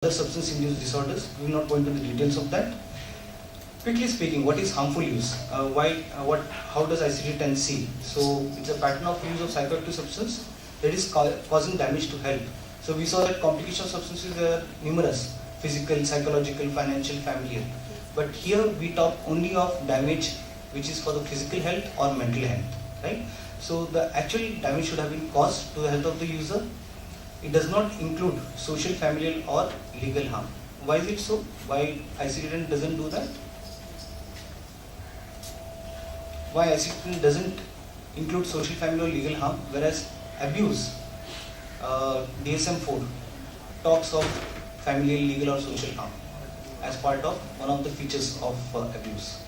other substance-induced disorders. We will not go into the details of that. Quickly speaking, what is harmful use? How does ICD-10 see? So it's a pattern of use of psychoactive substance that is causing damage to health. So we saw that complication of substances are numerous: physical, psychological, financial, familial. But here we talk only of damage which is for the physical health or mental health, right? So the actual damage should have been caused to the health of the user. It does not include social, familial or legal harm. Why is it so? Why ICD-10 doesn't do that? Why ICD-10 doesn't include social, familial or legal harm, whereas abuse, DSM-4 talks of familial, legal or social harm as part of one of the features of abuse.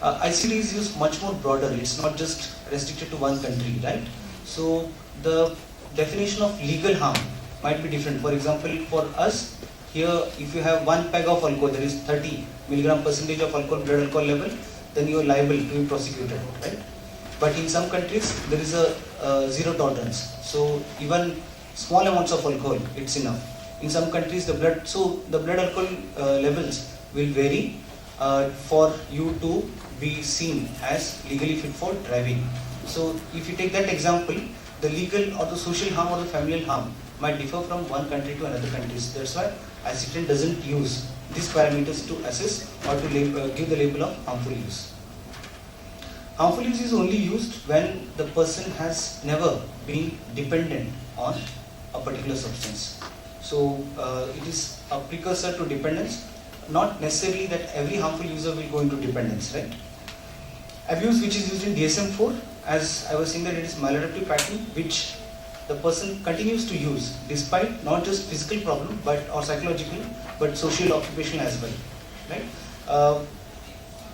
ICD is used much more broader. It's not just restricted to one country, right? So the definition of legal harm might be different. For example, for us here, if you have 1 peg of alcohol, there is 30 milligram percentage of alcohol, blood alcohol level, then you are liable to be prosecuted, right? But in some countries, there is a zero tolerance. So even small amounts of alcohol, it's enough. In some countries, the blood alcohol levels will vary for you to be seen as legally fit for driving. So if you take that example, the legal or the social harm or the familial harm might differ from one country to another country. That's why ICD-10 doesn't use these parameters to assess or to give the label of harmful use. Harmful use is only used when the person has never been dependent on a particular substance. So it is a precursor to dependence, not necessarily that every harmful user will go into dependence, right? Abuse, which is used in DSM-4, as I was saying, that it is maladaptive pattern which the person continues to use despite not just physical problem or psychological, but social, occupational as well, right?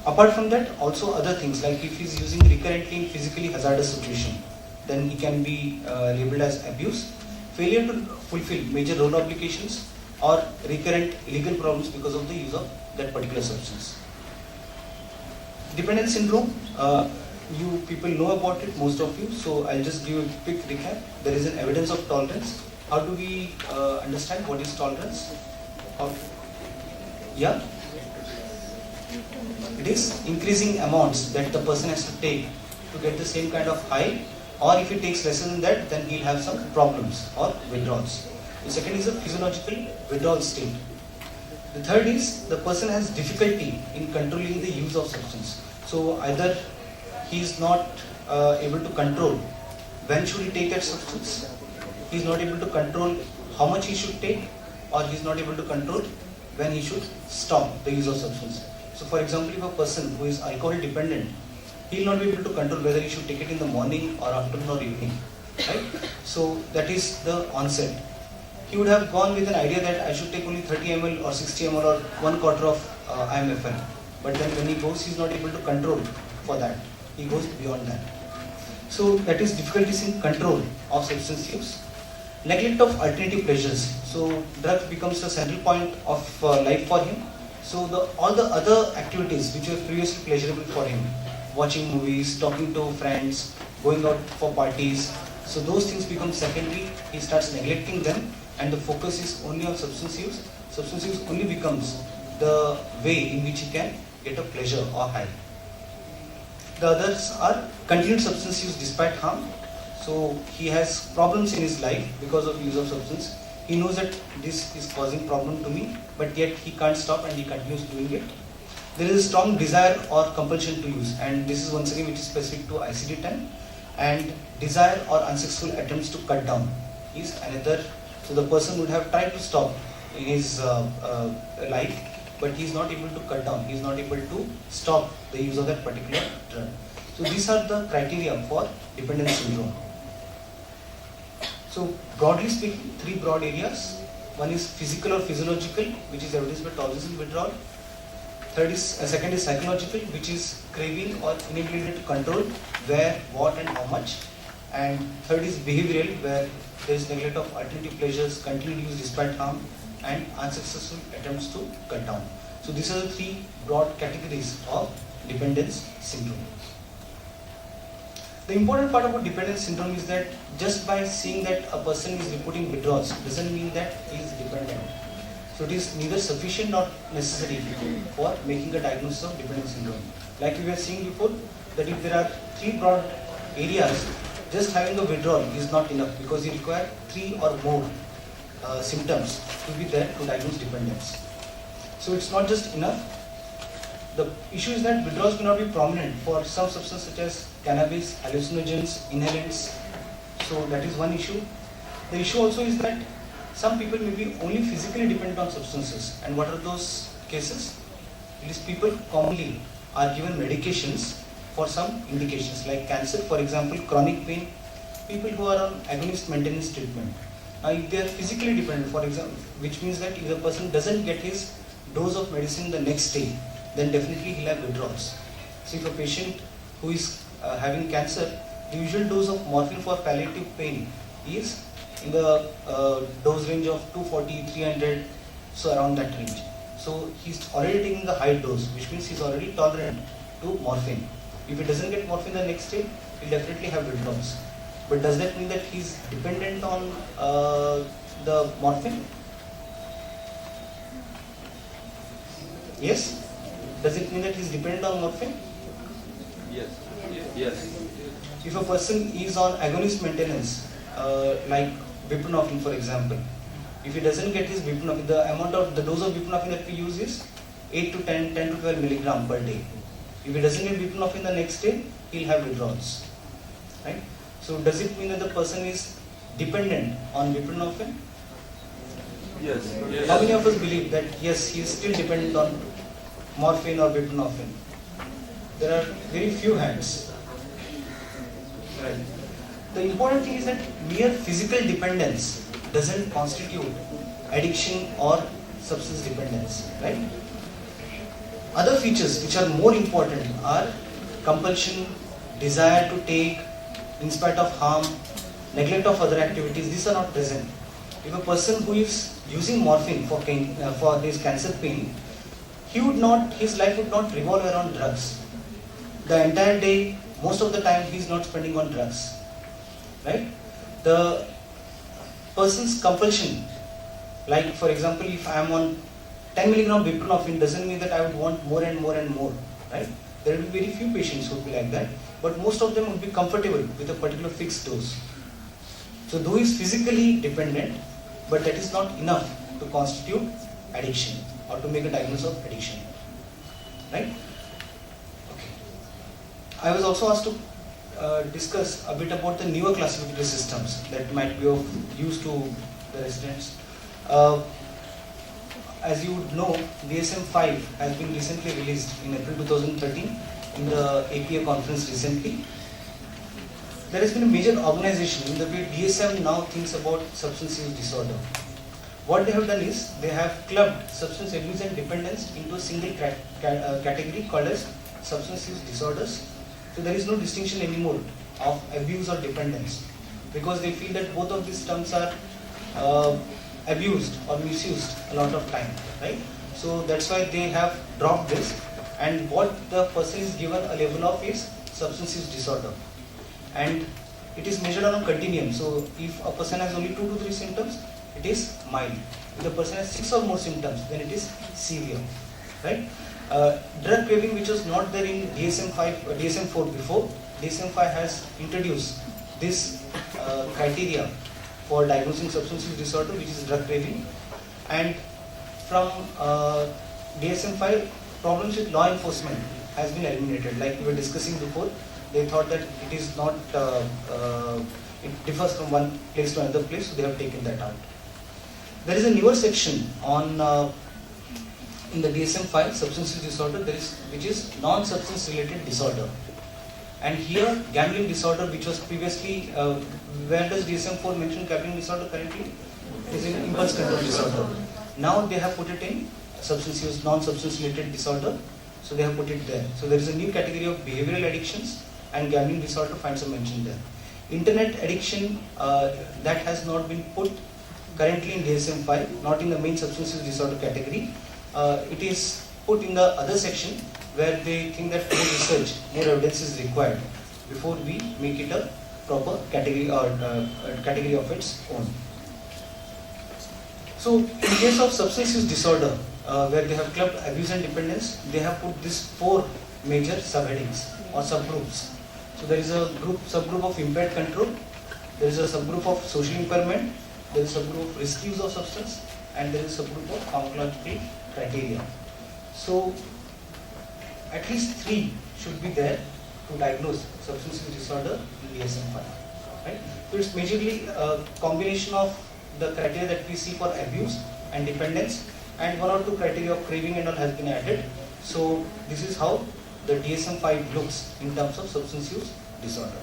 Apart from that, also other things, like if he is using recurrently in physically hazardous situation, then he can be labeled as abuse. Failure to fulfill major role obligations or recurrent legal problems because of the use of that particular substance. Dependence syndrome, you people know about it, most of you, so I'll just give a quick recap. There is an evidence of tolerance. How do we understand what is tolerance? Yeah? It is increasing amounts that the person has to take to get the same kind of high, or if he takes lesser than that, then he'll have some problems or withdrawals. The second is a physiological withdrawal state. The third is the person has difficulty in controlling the use of substance. So either he is not able to control when should he take that substance, he is not able to control how much he should take, or he is not able to control when he should stop the use of substance. So for example, if a person who is alcohol dependent, he will not be able to control whether he should take it in the morning or afternoon or evening, right? So that is the onset. He would have gone with an idea that I should take only 30 ml or 60 ml or 1/4 of IMFL. But then when he goes, he is not able to control for that. He goes beyond that. So that is difficulties in control of substance use. Neglect of alternative pleasures. So drug becomes the central point of life for him. So all the other activities which were previously pleasurable for him, watching movies, talking to friends, going out for parties, so those things become secondary. He starts neglecting them, and the focus is only on substance use. Substance use only becomes the way in which he can get a pleasure or high. The others are continued substance use despite harm. So he has problems in his life because of use of substance. He knows that this is causing problem to me, but yet he can't stop and he continues doing it. There is a strong desire or compulsion to use, and this is once again which is specific to ICD-10. And desire or unsuccessful attempts to cut down is another. So the person would have tried to stop in his life, but he is not able to cut down. He is not able to stop the use of that particular drug. So these are the criteria for dependence syndrome. So broadly speaking, 3 broad areas. One is physical or physiological, which is evidenced by tolerance and withdrawal. Second is psychological, which is craving or inability to control where, what and how much. And third is behavioral, where there is neglect of alternative pleasures, continued use despite harm, and unsuccessful attempts to cut down. So these are the 3 broad categories of dependence syndrome. The important part about dependence syndrome is that just by seeing that a person is reporting withdrawals doesn't mean that he is dependent. So it is neither sufficient nor necessary for making a diagnosis of dependence syndrome. Like we were seeing before, that if there are three broad areas, just having a withdrawal is not enough because you require three or more symptoms to be there to diagnose dependence. So it's not just enough. The issue is that withdrawals may not be prominent for some substances such as cannabis, hallucinogens, inhalants. So that is one issue. The issue also is that some people may be only physically dependent on substances. And what are those cases? It is people commonly are given medications for some indications like cancer, for example, chronic pain, people who are on agonist maintenance treatment. Now if they are physically dependent, for example, which means that if the person doesn't get his dose of medicine the next day, then definitely he'll have withdrawals. So if a patient who is having cancer, the usual dose of morphine for palliative pain is in the dose range of 240, 300, so around that range. So he's already taking the high dose, which means he's already tolerant to morphine. If he doesn't get morphine the next day, he'll definitely have withdrawals. But does that mean that he's dependent on the morphine? Yes? Does it mean that he's dependent on morphine? Yes. Yes. If a person is on agonist maintenance, like buprenorphine for example, if he doesn't get his buprenorphine, the dose of buprenorphine that we use is 8 to 10 to 12 milligram per day. If he doesn't get buprenorphine the next day, he'll have withdrawals. Right? So does it mean that the person is dependent on buprenorphine? Yes. How many of us believe that yes, he is still dependent on morphine or buprenorphine? There are very few hands. Right. The important thing is that mere physical dependence doesn't constitute addiction or substance dependence. Right? Other features which are more important are compulsion, desire to take, in spite of harm, neglect of other activities. These are not present. If a person who is using morphine for his cancer pain, his life would not revolve around drugs. The entire day, most of the time, he is not spending on drugs. Right? The person's compulsion, like for example, if I am on 10 milligram buprenorphine, doesn't mean that I would want more and more and more. Right? There will be very few patients who would be like that, but most of them would be comfortable with a particular fixed dose. So though he is physically dependent, but that is not enough to constitute addiction or to make a diagnosis of addiction. Right? Okay. I was also asked to discuss a bit about the newer classification systems that might be of use to the residents. As you would know, DSM-5 has been recently released in April 2013 in the APA conference recently. There has been a major organization in the way DSM now thinks about substance use disorder. What they have done is they have clubbed substance abuse and dependence into a single category called as substance use disorders. So there is no distinction anymore of abuse or dependence because they feel that both of these terms are abused or misused a lot of time, right? So that's why they have dropped this, and what the person is given a level of is substance use disorder, and it is measured on a continuum. So if a person has only 2 to 3 symptoms, it is mild. If the person has 6 or more symptoms, then it is severe, right? Drug craving, which was not there in DSM-5, DSM-4 before, DSM-5 has introduced this criteria for diagnosing substance use disorder, which is drug craving. And from DSM-5, problems with law enforcement has been eliminated. Like we were discussing before, they thought that it is not, it differs from one place to another place, so they have taken that out. There is a newer section on in the DSM-5 substance use disorder, which is non-substance related disorder. And here, gambling disorder, which was previously, where does DSM-4 mention gambling disorder currently? It is in impulse control disorder. Now they have put it in substance use, non-substance related disorder. So they have put it there. So there is a new category of behavioral addictions, and gambling disorder finds a mention there. Internet addiction, that has not been put currently in DSM-5, not in the main substance use disorder category. It is put in the other section where they think that more research, more evidence is required before we make it a proper category or category of its own. So in case of substance use disorder, where they have clubbed abuse and dependence, they have put these 4 major subheadings or subgroups. So there is a subgroup of impaired control, there is a subgroup of social impairment, there is a subgroup of risk use of substance, and there is a subgroup of pharmacological criteria. So at least 3 should be there to diagnose substance use disorder in DSM-5. Right? So it's majorly a combination of the criteria that we see for abuse and dependence, and 1 or 2 criteria of craving and all has been added. So this is how the DSM-5 looks in terms of substance use disorder.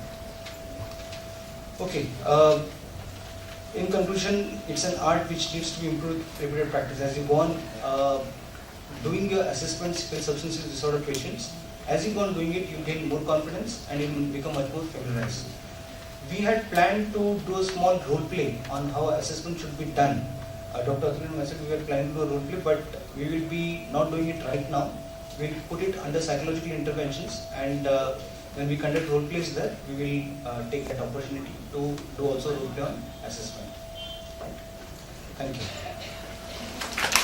Okay. In conclusion, it's an art which needs to be improved repeated practice. As you go on doing your assessments with substance use disorder patients, as you go on doing it, you gain more confidence and you become much more familiarized. We had planned to do a small role play on how assessment should be done. Dr. Atul and myself, we were planning to do a role play, but we will be not doing it right now. We'll put it under psychological interventions, and when we conduct role plays there, we will take that opportunity to do also role play on assessment. Thank you.